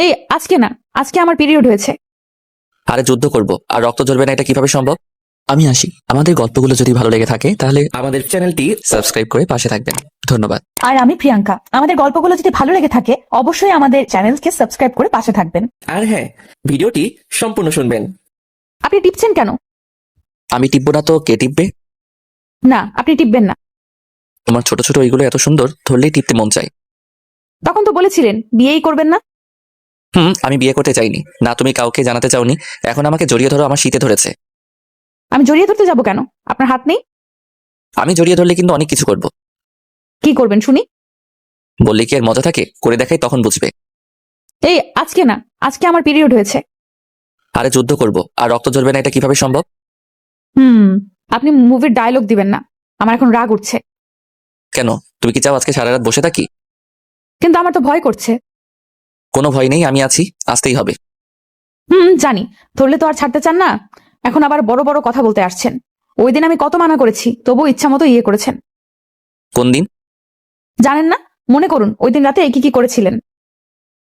এই আজকে না, আজকে আমার পিরিয়ড হয়েছে। আরে যুদ্ধ করব আর রক্ত ঝরবে না, এটা কিভাবে সম্ভব? আমি আসি। আমাদের গল্পগুলো যদি ভালো লেগে থাকে তাহলে আমাদের চ্যানেলটি সাবস্ক্রাইব করে পাশে থাকবেন। ধন্যবাদ। আর আমি প্রিয়াঙ্কা, আমাদের গল্পগুলো যদি ভালো লেগে থাকে অবশ্যই আমাদের চ্যানেলকে সাবস্ক্রাইব করে পাশে থাকবেন। আর হ্যাঁ, ভিডিওটি সম্পূর্ণ শুনবেন। আপনি টিপছেন কেন? আমি টিপবো না তো কে টিপবে? না, আপনি টিপবেন না। তোমার ছোট ছোট ওইগুলো এত সুন্দর, ধরলেই টিপতে মন চাই। তখন তো বলেছিলেন বিয়েই করবেন না। আমি বিয়ে করতে চাইনি না, তুমি কাউকে জানাতে চাওনি। এখন আমাকে জড়িয়ে ধরো, আমার শীতে ধরেছে। আমি জড়িয়ে ধরতে যাব কেন? আপনার হাত নেই? আমি জড়িয়ে ধরলে কিন্তু অনেক কিছু করব। কি করবেন শুনি? বললে কি আর মজা থাকে? করে দেখাই, তখন বুঝবে। এই আজকে না, আজকে আমার পিরিয়ড হয়েছে। আরে যুদ্ধ করব আর রক্ত ঝরবে না, এটা কিভাবে সম্ভব? আপনি মুভির ডায়লগ দিবেন না, আমার এখন রাগ উঠছে। কেন? তুমি কি চাও আজকে সারা রাত বসে থাকি? কিন্তু আমার তো ভয় করছে। কোনো ভয় নেই, আমি আছি, আসতেই হবে। জানি, ধরলে তো আর ছাড়তে চান না। এখন আবার বড় বড় কথা বলতে আসছেন। ওই দিন আমি কত মানা করেছি, তবুও ইচ্ছা মতো ইয়ে করেছেন। কোন দিন? জানেন না? মনে করুন ওই দিন রাতে কি কি করেছিলেন।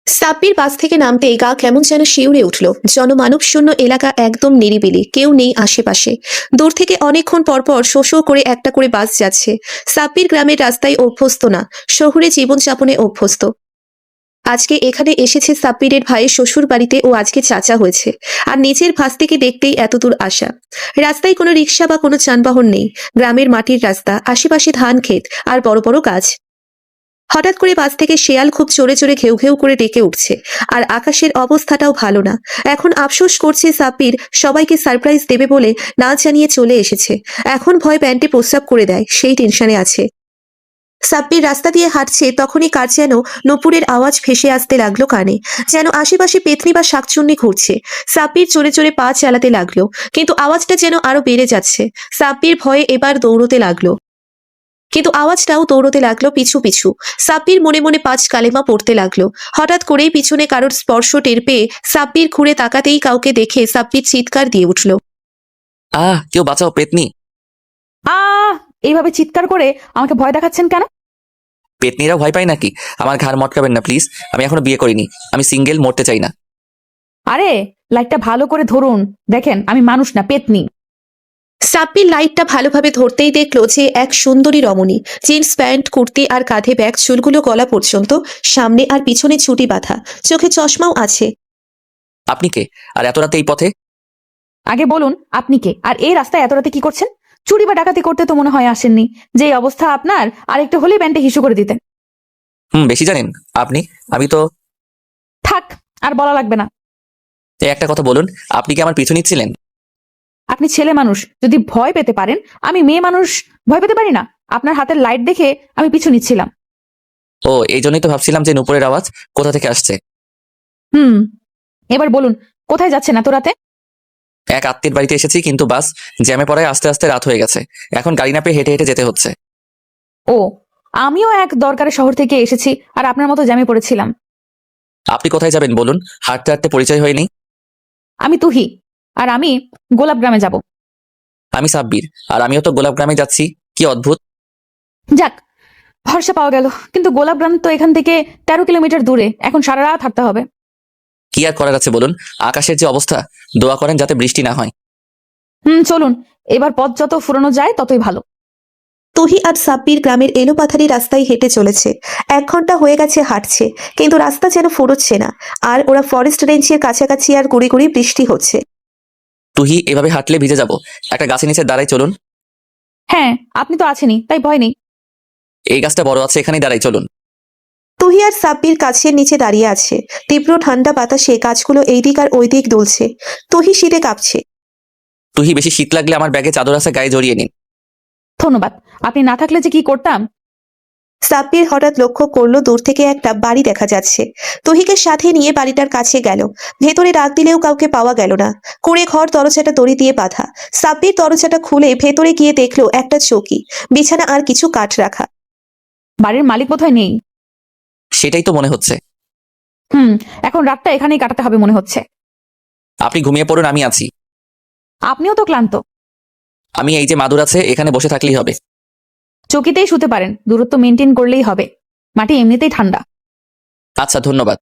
সাব্বির বাস থেকে নামতেই গা কেমন যেন শিউরে উঠল। জনমানব শূন্য এলাকা, একদম নিরিবিলি, কেউ নেই আশেপাশে। দূর থেকে অনেকক্ষণ পরপর শো শো করে একটা করে বাস যাচ্ছে। সাব্বির গ্রামের রাস্তায় অভ্যস্ত না, শহুরে জীবনযাপনে অভ্যস্ত। আজকে এখানে এসেছে সাব্বিরের ভাইয়ের শ্বশুর বাড়িতে, ও আজকে চাচা হয়েছে। আর নিজের ভাস্তিকে দেখতেই এতদূর আসা। রাস্তায় কোনো রিক্সা বা কোনো যানবাহন নেই। গ্রামের মাটির রাস্তা, আশেপাশে ধান ক্ষেত আর বড় বড় গাছ। হঠাৎ করে বাস থেকে শেয়াল খুব জোরে জোরে ঘেউ ঘেউ করে ডেকে উঠছে। আর আকাশের অবস্থাটাও ভালো না। এখন আফসোস করছে সাব্বির, সবাইকে সারপ্রাইজ দেবে বলে না জানিয়ে চলে এসেছে। এখন ভয় প্যান্টে প্রস্রাব করে দেয়, সেই টেনশনে আছে। সাব্বির রাস্তা দিয়ে হাঁটছে, তখনই কার যেন নূপুরের আওয়াজ ভেসে আসতে লাগলো কানে। যেন আশেপাশে পেতনি বা শাকচুন্নি ঘুরছে। সাব্বির জোরে জোরে পা চালাতে লাগলো, কিন্তু আওয়াজটা যেন আরো বেড়ে যাচ্ছে। সাব্বির ভয়ে এবার দৌড়তে লাগলো, কিন্তু আওয়াজটাও দৌড়তে লাগলো পিছু পিছু। সাব্বির মনে মনে 5 কালেমা পড়তে লাগলো। হঠাৎ করেই পিছনে কারোর স্পর্শ টের পেয়ে সাব্বির ঘুরে তাকাতেই কাউকে দেখে সাব্বির চিৎকার দিয়ে উঠল। কেউ বাঁচাও, পেতনি! আহ এইভাবে চিৎকার করে আমাকে ভয় দেখাচ্ছেন কেন? পেতনিরা ভয় পায় নাকি? আমার ঘাড় মটকাবেন না প্লিজ। আমি এখনো বিয়ে করিনি, আমি সিঙ্গেল, মরতে চাই না। আরে লাইটটা ভালো করে ধরুন, দেখেন আমি মানুষ না পেতনি। সাব্বির লাইটটা ভালোভাবে ধরতেই দেখলো যে এক সুন্দরী রমণী। জিন্স প্যান্ট, কুর্তি আর কাঁধে ব্যাগ, চুলগুলো গলা পর্যন্ত, সামনে আর পিছনে ছুটি বাঁধা, চোখে চশমাও আছে। আপনি কে? আর এত রাতে এই পথে? আগে বলুন আপনি কে, আর এই রাস্তায় এত রাতে কি করছেন? চুরি বা ডাকাতি করতে তো মনে হয় আসেননি। যে এই অবস্থা আপনার, আর একটু হলেই ব্যান্ডে হিসু করে দিতেন। বেশি জানেন আপনি। আমি তো... থাক, আর বলা লাগবে না। এই একটা কথা বলুন, আপনি কি আমার পিছু নিচ্ছিলেন? আপনি ছেলে মানুষ, যদি ভয় পেতে পারেন, আমি মেয়ে মানুষ ভয় পেতে পারি না? আপনার হাতের লাইট দেখে আমি পিছু নিচ্ছিলাম। ও, এই জন্যই তো ভাবছিলাম যে নুপুরের আওয়াজ কোথা থেকে আসছে। হুম এবার বলুন, কোথায় যাচ্ছেন এত রাতে? এক আত্মীয়ের বাড়িতে এসেছি, কিন্তু বাস জ্যামে পড়ায় আস্তে আস্তে রাত হয়ে গেছে। এখন গাড়ি না পেয়ে হেঁটে হেঁটে যেতে হচ্ছে। ও, আমিও এক দরকারে শহর থেকে এসেছি, আর আপনার মতো জ্যামে পড়েছিলাম। আপনি কোথায় যাবেন বলুন? হাঁটতে হাঁটতে পরিচয় হয়নি। আমি তুহি, আর আমি গোলাপ গ্রামে যাব। আমি সাব্বির, আর আমিও তো গোলাপ গ্রামে যাচ্ছি। কি অদ্ভুত! যাক, ভরসা পাওয়া গেল। কিন্তু গোলাপ গ্রাম তো এখান থেকে 13 কিলোমিটার দূরে, এখন সারা রাত হাঁটতে হবে। কি আর করার আছে বলুন? আকাশের যে অবস্থা, দোয়া করেন যাতে বৃষ্টি না হয়। চলুন, এবার পথ যত ফুরানো যায় ততই ভালো। তুহি আর সাব্বির গ্রামের এলোপাথারি রাস্তায় হেঁটে চলেছে। 1 ঘন্টা হয়ে গেছে হাঁটছে, কিন্তু রাস্তা যেন ফুরোচ্ছে না। আর ওরা ফরেস্ট রেঞ্জের কাছাকাছি, আর গুড়ি গুড়ি বৃষ্টি হচ্ছে। তুহি, এভাবে হাঁটলে ভিজে যাব। একটা গাছের নিচে দাঁড়াই, চলুন। হ্যাঁ, আপনি তো আছেনই, তাই ভয় নেই। এই গাছটা বড় আছে, এখানেই দাঁড়াই, চলুন। তুহি আর সাব্বির গাছের নিচে দাঁড়িয়ে আছে। তীব্র ঠান্ডা বাতাসে গাছগুলো এইদিক আর ওইদিক দুলছে। তুহি শীতে কাঁপছে। তুহি, বেশি শীত লাগলে আমার ব্যাগে চাদর আছে, গায়ে জড়িয়ে নিন। ধন্যবাদ, আপনি না থাকলে যে কি করতাম। সাব্বির হঠাৎ লক্ষ্য করলো দূর থেকে একটা বাড়ি দেখা যাচ্ছে। তুহিকে সাথে নিয়ে বাড়িটার কাছে গেল। ভেতরে ডাক দিলেও কাউকে পাওয়া গেল না। কুঁড়ে ঘর, দরজাটা দড়ি দিয়ে বাঁধা। সাব্বির দরজাটা খুলে ভেতরে গিয়ে দেখলো একটা চৌকি, বিছানা আর কিছু কাঠ রাখা। বাড়ির মালিক বোধহয় নেই। সেটাই তো মনে হচ্ছে। এখন রাতটা এখানেই কাটাতে হবে মনে হচ্ছে। আপনি ঘুমিয়ে পড়ুন, আমি আছি। আপনিও তো ক্লান্ত। আমি এই যে মাদুর আছে, এখানে বসে থাকলেই হবে। চকিতেই শুতে পারেন, দূরত্ব মেনটেন করলেই হবে। মাটি এমনিতেই ঠান্ডা। আচ্ছা, ধন্যবাদ।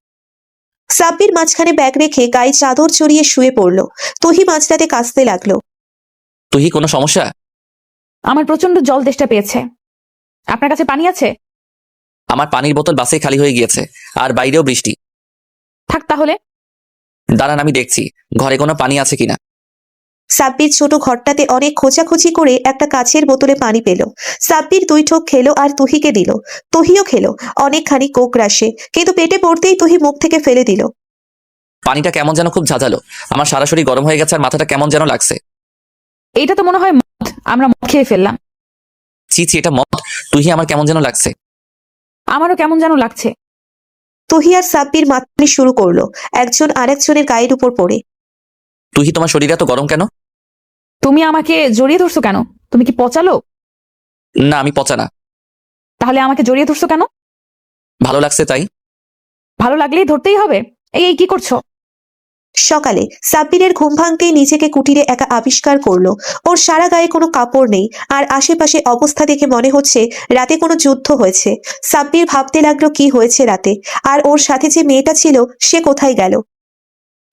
সাব্বির মাঝখানে ব্যাগ রেখে গায়ে চাদর চড়িয়ে শুয়ে পড়ল। তুহি মাঝরাতে কাঁদতে লাগলো। তুই কোনো সমস্যা? আমার প্রচন্ড জল তেষ্টা পেয়েছে। আপনার কাছে পানি আছে? আমার পানির বোতল বাসে খালি হয়ে গিয়েছে, আর বাইরেও বৃষ্টি। থাক তাহলে। দাঁড়ান, আমি দেখছি ঘরে কোনো পানি আছে কিনা। সাব্বির ছোট ঘরটাতে অনেক খোঁচাখুচি করে একটা কাচের বোতলে পানি পেল। সাব্বির 2 ঠোক খেলো আর তুহিকে দিল। তুহিও খেলো অনেকখানি কোক রাশে, কিন্তু পেটে পড়তেই তুহি মুখ থেকে ফেলে দিল। পানিটা কেমন যেন খুব ঝাঁঝালো। আমার সারা শরীর গরম হয়ে গেছে আর মাথাটা কেমন যেন লাগছে। এইটা তো মনে হয় মদ। আমরা মদ খেয়ে ফেললাম। ছি ছি, এটা মদ। তুই আমার কেমন যেন লাগছে। আমারও কেমন যেন লাগছে। তুহি আর সাব্বির মাতামাতি শুরু করলো, একজন আরেকজনের গায়ের উপর পড়ে। তুই তোমার শরীর এত গরম কেন? তুমি আমাকে জড়িয়ে ধরছো কেন? তুমি কি পচালো? না, আমি পচা না। তাহলে আমাকে জড়িয়ে ধরছো কেন? ভালো লাগছে তাই। ভালো লাগলেই ধরতেই হবে? এই কি করছো? সকালে সাব্বিরের ঘুম ভাঙতেই নিজেকে কুটিরে একা আবিষ্কার করলো। ওর সারা গায়ে কোনো কাপড় নেই, আর আশেপাশে অবস্থা দেখে মনে হচ্ছে রাতে কোনো যুদ্ধ হয়েছে। সাব্বির ভাবতে লাগলো কি হয়েছে রাতে, আর ওর সাথে যে মেয়েটা ছিল সে কোথায় গেল।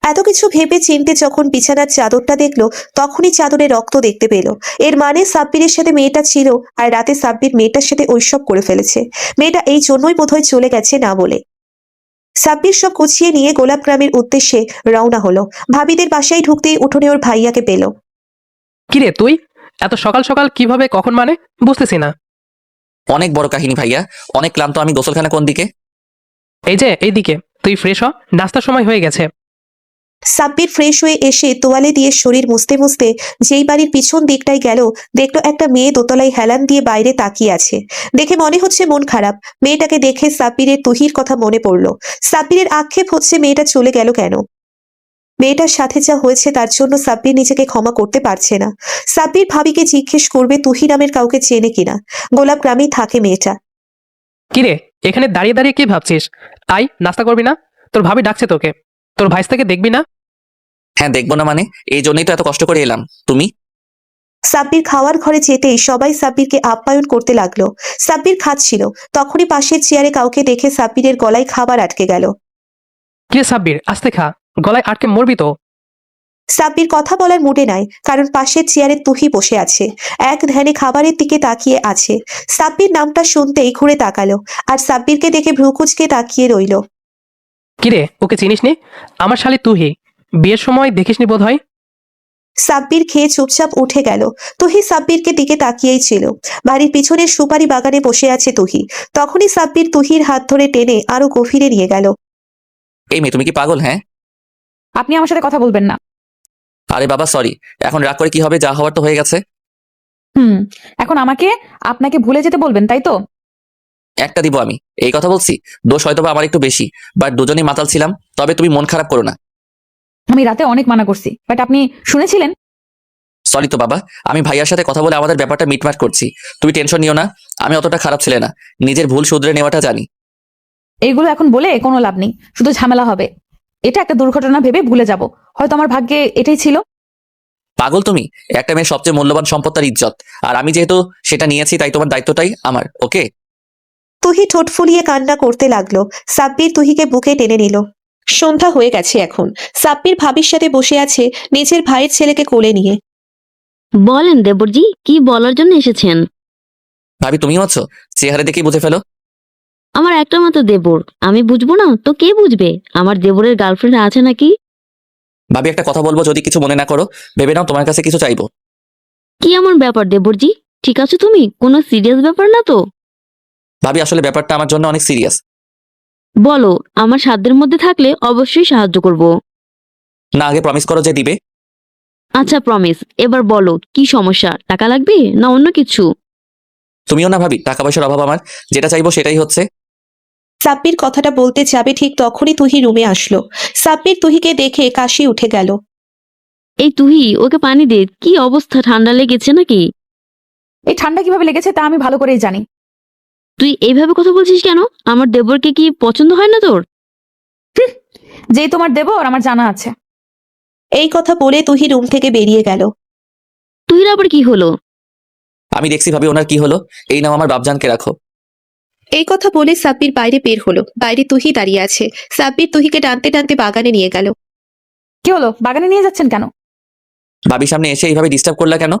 এত কিছু ভেবে চিনতে যখন বিছানার চাদরটা দেখলো, তখনই চাদরে রক্ত দেখতে পেল। এর মানে সাব্বিরের সাথে মেয়েটা ছিল, আর রাতে সাব্বির মেয়েটার সাথে ঐসব করে ফেলেছে। মেয়েটা এই জন্যই বোধহয় চলে গেছে না বলে। সাব্বির সব গুছিয়ে নিয়ে গোলাপ গ্রামের উদ্দেশ্যে রওনা হলো। ভাবিদের বাসায় ঢুকতেই উঠোনে ওর ভাইয়াকে পেল। কিরে তুই এত সকাল সকাল কিভাবে, কখন মানে বুঝতেছি না। অনেক বড় কাহিনী ভাইয়া, অনেক ক্লান্ত আমি। গোসলখানা কোন দিকে? এই যে এইদিকে, তুই ফ্রেশ হ, নাস্তার সময় হয়ে গেছে। সাব্বির ফ্রেশ হয়ে এসে তোয়ালে দিয়ে শরীর মুছতে মুছতে যেই বাড়ির পিছন দিকটায় গেল, দেখলো একটা মেয়ে দোতলায় হেলান দিয়ে বাইরে তাকিয়ে আছে। দেখে মনে হচ্ছে মন খারাপ। মেয়েটাকে দেখে সাব্বিরের তুহির কথা মনে পড়লো। সাব্বিরের আক্ষেপ হচ্ছে মেয়েটা চলে গেল কেন। মেয়েটার সাথে যা হয়েছে তার জন্য সাব্বির নিজেকে ক্ষমা করতে পারছে না। সাব্বির ভাবিকে জিজ্ঞেস করবে তুহি নামের কাউকে চেনে কিনা। গোলাপ গ্রামেই থাকে মেয়েটা। কিরে এখানে দাঁড়িয়ে দাঁড়িয়ে কি ভাবছিস? আই, নাস্তা করবি না? তোর ভাবি ডাকছে তোকে। তোর ভাইস্তাকে দেখবি না? হ্যাঁ, দেখবো না মানে? এই জন্যই তো এত কষ্ট করে এলাম। তুমি? সাব্বির খাওয়ার ঘরে যেতেই সবাই সাব্বিরকে আপ্যায়ন করতে লাগলো। সাব্বির খাচ্ছিল, তখনই পাশের চেয়ারে কাউকে দেখে সাব্বিরের গলায় খাবার আটকে গেল। কিরে সাব্বির, আস্তে খা, গলায় আটকে মরবি তো। সাব্বির কথা বলার মুডে নাই, কারণ পাশের চেয়ারে তুহি বসে আছে, এক ধ্যানে খাবারের দিকে তাকিয়ে আছে। সাব্বির নামটা শুনতেই ঘুরে তাকালো, আর সাব্বিরকে দেখে ভ্রুকুচকে তাকিয়ে রইল। কিরে ওকে চিনিস নি? আমার শালি তুহি, বিয়ের সময় দেখিসনি বোধ হয়। সাব্বির খেয়ে চুপচাপ উঠে গেল। তুহি সাব্বিরকে দিকে তাকিয়েই ছিল। বাড়ির পিছনের সুপারি বাগানে বসে আছে তুহি। তখনই সাব্বির তুহির হাত ধরে টেনে আরো গভীরে নিয়ে গেল। এই মেয়ে, তুমি কি পাগল? হ্যাঁ। আপনি আমার সাথে কথা বলবেন না। আরে বাবা সরি, এখন রাগ করে কি হবে? যা হওয়ার তো হয়ে গেছে। এখন আমাকে আপনাকে ভুলে যেতে বলবেন, তাই তো? একটা দিব আমি, এই কথা বলছি। দোষ হয়তো বা আমার একটু বেশি, বাট দুজনেই মাতাল ছিলাম। তবে তুমি মন খারাপ করো না। আমি রাতে অনেক মানা করছি, বাট আপনি শুনেছিলেন। সরি তো বাবা, আমি ভাইয়ার সাথে কথা বলে আমাদের ব্যাপারটা মিটমাট করছি। তুমি টেনশন নিও না, আমি অতটা খারাপ ছেলে না। নিজের ভুল শুধরে নেওয়াটা জানি। এইগুলো এখন বলে কোনো লাভ নেই, শুধু ঝামেলা হবে। এটা একটা দুর্ঘটনা ভেবে ভুলে যাব। হয়তো আমার ভাগ্যে এটাই ছিল। পাগল তুমি? একটা মেয়ের সবচেয়ে মূল্যবান সম্পদ তার ইজ্জত, আর আমি যেহেতু সেটা নিয়েছি তাই তোমার দায়িত্বটাই আমার। ওকে? তুহি ঠোঁট ফুলিয়ে কান্না করতে লাগলো। সাব্বির তুহিকে বুকে টেনে নিল। সন্ধ্যা হয়ে গেছে এখন। সাব্বির ভাবির সাথে বসে আছে নিজের ভাইয়ের ছেলেকে কোলে নিয়ে। বলেন দেবরজি, কি বলার জন্য এসেছেন? ভাবি তুমিও আছো? চেহারা দেখেই বুঝে ফেলো। আমার একটা মাত্র দেবর, আমি বুঝবো না তো কে বুঝবে? আমার দেবরের গার্লফ্রেন্ড আছে নাকি? ভাবি একটা কথা বলবো, যদি কিছু মনে না করো। ভেবে নাও তোমার কাছে কিছু চাইবো। কি এমন ব্যাপার দেবরজি? ঠিক আছে, তুমি কোনো সিরিয়াস ব্যাপার না তো? ভাবি আসলে ব্যাপারটা আমার জন্য অনেক সিরিয়াস। বলো, আমার সাধ্যের মধ্যে থাকলে অবশ্যই সাহায্য করব। না, আগে প্রমিস করো যে দিবে। আচ্ছা প্রমিস, এবার বলো কি সমস্যা? টাকা লাগবে না অন্য কিছু? তুমিও না ভাবি, টাকা পয়সার অভাব আমার। যেটা চাইবো সেটাই হচ্ছে। সাব্বির কথাটা বলতে যাবে ঠিক তখনই তুহি রুমে আসলো। সাব্বির তুহিকে দেখে কাশি উঠে গেল। এই তুহি, ওকে পানি দে। কি অবস্থা, ঠান্ডা লেগেছে নাকি? এই ঠান্ডা কিভাবে লেগেছে তা আমি ভালো করেই জানি। তুই এইভাবে কথা বলছিস কেন? আমার দেবরকে কি পছন্দ হয় না তোর? যেই তোমার দেবো আর আমার জানা আছে। এই কথা বলে তুহি রুম থেকে বেরিয়ে গেল। তুই আবার কি হলো? আমি দেখছি ভাবি ওনার কি হলো। এই নাও আমার বাপজানকে রাখো। এই কথা বলে সাব্বির বাইরে বের হলো। বাইরে তুহি দাঁড়িয়ে আছে। সাব্বির তুহিকে টানতে টানতে বাগানে নিয়ে গেল। কি হলো, বাগানে নিয়ে যাচ্ছেন কেন? ভাবির সামনে এসে এইভাবে ডিস্টার্ব করলা কেন?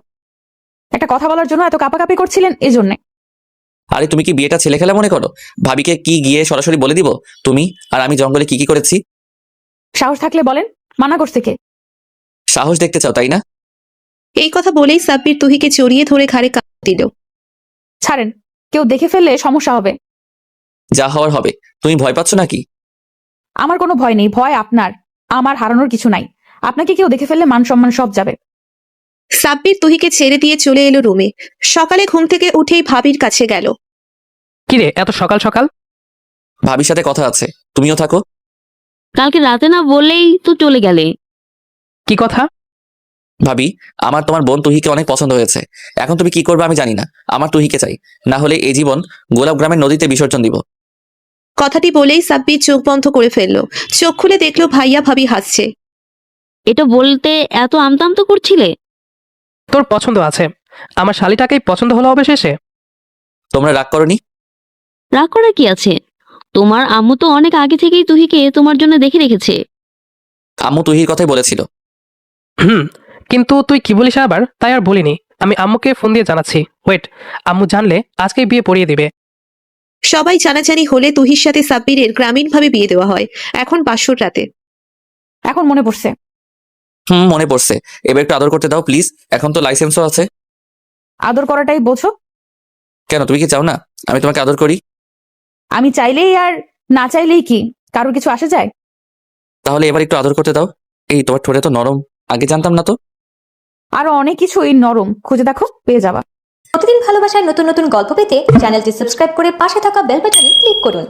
একটা কথা বলার জন্য এত কাপাকাপি করছিলেন, এই জন্যে। আরে তুমি কি বিয়েটা ছেলে খেলা মনে করো? ভাবিকে কি গিয়ে সরাসরি বলে দিব তুমি আর আমি জঙ্গলে কি কি করেছি? সাহস থাকলে বলেন, মানা করছে কে? সাহস দেখতে চাও তাই না? এই কথা বলেই সাব্বির তুহিকে জড়িয়ে ধরে ঘাড়ে কাপ দিল। ছাড়েন, কেউ দেখে ফেললে সমস্যা হবে। যা হওয়ার হবে। তুমি ভয় পাচ্ছ নাকি? আমার কোনো ভয় নেই, ভয় আপনার। আমার হারানোর কিছু নাই। আপনাকে কেউ দেখে ফেললে মান সম্মান সব যাবে। সাব্বির তুহিকে ছেড়ে দিয়ে চলে এলো রুমে। সকালে ঘুম থেকে উঠেই ভাবির কাছে গেল। কিরে এত সকাল সকাল? ভাবির সাথে কথা আছে, তুমিও থাকো। কালকে রাতে না বললেই তো চলে গেলে। কি কথা? ভাবি, আমার তোমার বোন তুহিকে অনেক পছন্দ হয়েছে। এখন তুমি কি করবে আমি জানি না। আমার তুহিকে চাই, না হলে এই জীবন গোলাপ গ্রামের নদীতে বিসর্জন দিব। কথাটি বলেই সাব্বির চোখ বন্ধ করে ফেললো। চোখ খুলে দেখলো ভাইয়া ভাবি হাসছে। এটা বলতে এত আমতামতো করছিলে? তোর পছন্দ আছে, আমার শালিটাকেই পছন্দ হলো অবশেষে। তোমরা রাগ করনি? রাগ করা কি আছে? তোমার আম্মু তো অনেক আগে থেকেই তুহিকে তোমার জন্য দেখে রেখেছে। আম্মু তুহির কথাই বলেছিল। কিন্তু তুই কি বলিস আবার? তাই আর বলিনি। আমি আম্মুকে ফোন দিয়ে জানাচ্ছি। ওয়েট, আম্মু জানলে আজকেই বিয়ে পড়িয়ে দিবে। সবাই জানাজানি হলে তুহির সাথে সাব্বিরের গ্রামীণভাবে বিয়ে দেওয়া হয়। এখন বাসর রাতে। এখন মনে পড়ছে। মনে পড়ছে। এবার একটু আদর করতে দাও প্লিজ, এখন তো লাইসেন্সও আছে। আদর করাটাই বোঝো? কেন, তুমি কি চাও না আমি তোমাকে আদর করি? আমি চাইলেই আর না চাইলেই কি কারোর কিছু আসে যায়? তাহলে এবার একটু আদর করতে দাও। এই তোমার ঠোঁটে তো নরম, আগে জানতাম না তো। আরো অনেক কিছুই নরম, খুঁজে দেখো, পেয়ে যাবা। প্রতিদিন ভালোবাসার নতুন নতুন গল্প পেতে চ্যানেলটি সাবস্ক্রাইব করে পাশে থাকা বেল বাটনে ক্লিক করুন।